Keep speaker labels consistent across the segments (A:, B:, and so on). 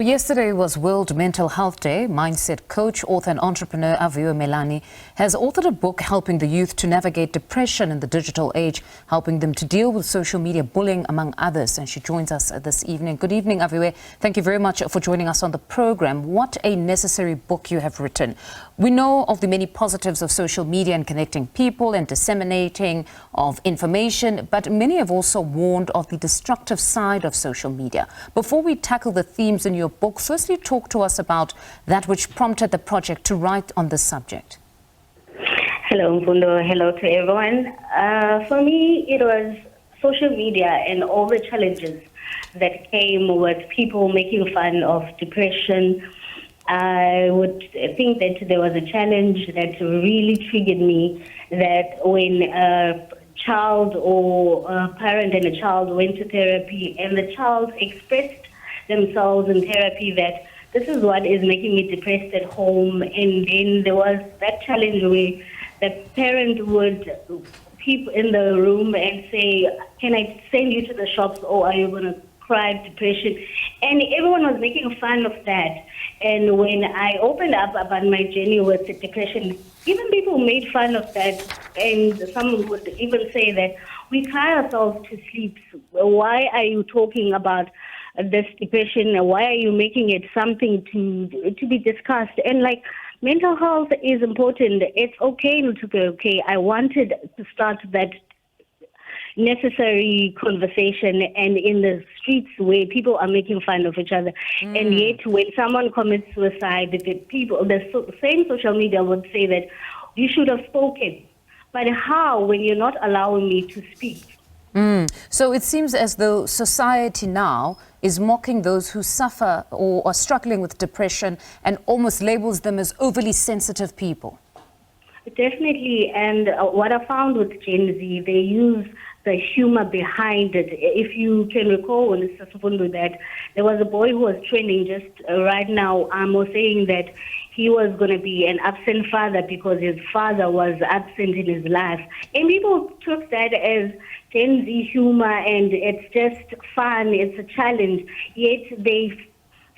A: Yesterday was World Mental Health Day. Mindset coach, author and entrepreneur Aviwe Melane has authored a book helping the youth to navigate depression in the digital age, helping them to deal with social media bullying, among others. And she joins us this evening. Good evening, Aviwe. Thank you very much for joining us on the program. What a necessary book you have written. We know of the many positives of social media and connecting people and disseminating of information, but many have also warned of the destructive side of social media. Before we tackle the themes in your book, firstly talk to us about that which prompted the project to write on this subject.
B: Hello, Mfundo. Hello to everyone. For me, it was social media and all the challenges that came with people making fun of depression. I would think that there was a challenge that really triggered me, that when a child or a parent and a child went to therapy and the child expressed themselves in therapy that this is what is making me depressed at home, and then there was that challenge where the parent would peep in the room and say, can I send you to the shops, or are you going to cry depression? And everyone was making fun of that. And when I opened up about my journey with depression, even people made fun of that, and some would even say that we cry ourselves to sleep. Why are you talking about this depression? Why are you making it something to be discussed? And like, mental health is important. It's okay not to be okay. I wanted to start that necessary conversation and in the streets where people are making fun of each other. And yet when someone commits suicide, the same social media would say that you should have spoken. But how when you're not allowing me to speak?
A: So it seems as though society now is mocking those who suffer or are struggling with depression and almost labels them as overly sensitive people.
B: Definitely. And what I found with Gen Z, they use the humor behind it. If you can recall, that there was a boy who was trending just right now, was saying that he was going to be an absent father because his father was absent in his life. And people took that as Gen Z humor, and it's just fun, it's a challenge. Yet they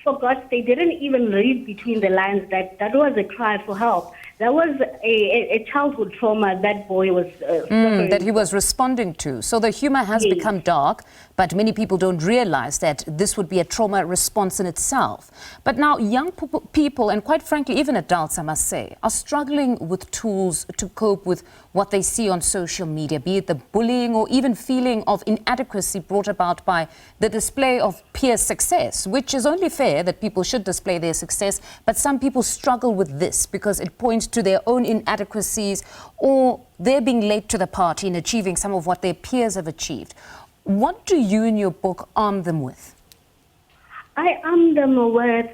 B: forgot, they didn't even read between the lines that that was a cry for help. That was a childhood trauma that boy was suffering.
A: That he was responding to. So the humor has become dark, but many people don't realize that this would be a trauma response in itself. But now young people, and quite frankly, even adults, I must say, are struggling with tools to cope with what they see on social media, be it the bullying or even feeling of inadequacy brought about by the display of peer success, which is only fair that people should display their success. But some people struggle with this because it points to their own inadequacies, or they're being late to the party in achieving some of what their peers have achieved. What do you in your book arm them with?
B: I arm them with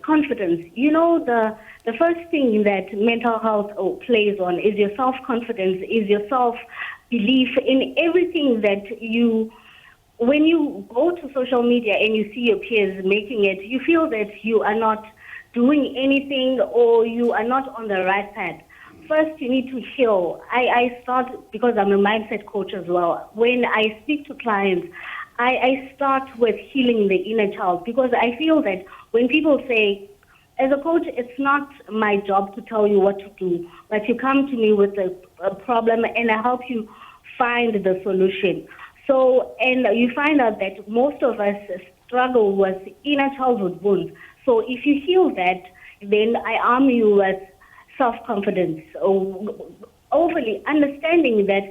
B: confidence. You know, the first thing that mental health plays on is your self-confidence, is your self-belief in everything that you... When you go to social media and you see your peers making it, you feel that you are not doing anything or you are not on the right path. First, you need to heal. I start, because I'm a mindset coach as well, when I speak to clients, I start with healing the inner child, because I feel that when people say, as a coach, it's not my job to tell you what to do, but you come to me with a problem and I help you find the solution. So, and you find out that most of us struggle with inner childhood wounds. So if you heal that, then I arm you with self-confidence, overly understanding that,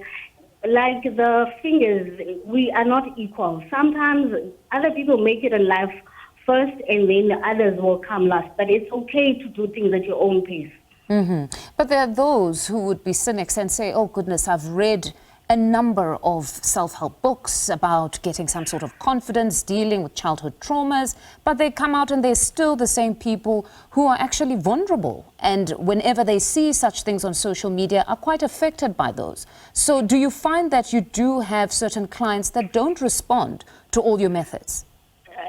B: like the fingers, we are not equal. Sometimes other people make it in life first and then others will come last. But it's okay to do things at your own pace.
A: But there are those who would be cynics and say, oh goodness, I've read a number of self-help books about getting some sort of confidence, dealing with childhood traumas, but they come out and they're still the same people who are actually vulnerable. And whenever they see such things on social media, are quite affected by those. So do you find that you do have certain clients that don't respond to all your methods?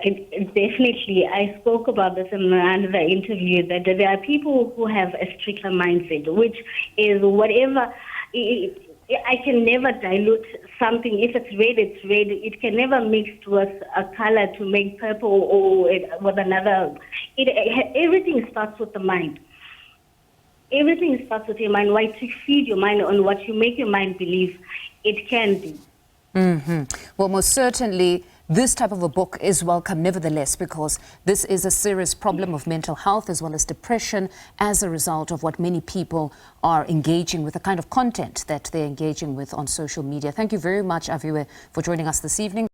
B: Definitely. I spoke about this in another interview, that there are people who have a stricter mindset, which is whatever... I can never dilute something. If it's red, it's red. It can never mix with a color to make purple or with another. Everything starts with the mind. Everything starts with your mind. Why to feed your mind on what you make your mind believe it can be.
A: Well, most certainly, this type of a book is welcome nevertheless, because this is a serious problem of mental health as well as depression as a result of what many people are engaging with, the kind of content that they're engaging with on social media. Thank you very much, Aviwe, for joining us this evening.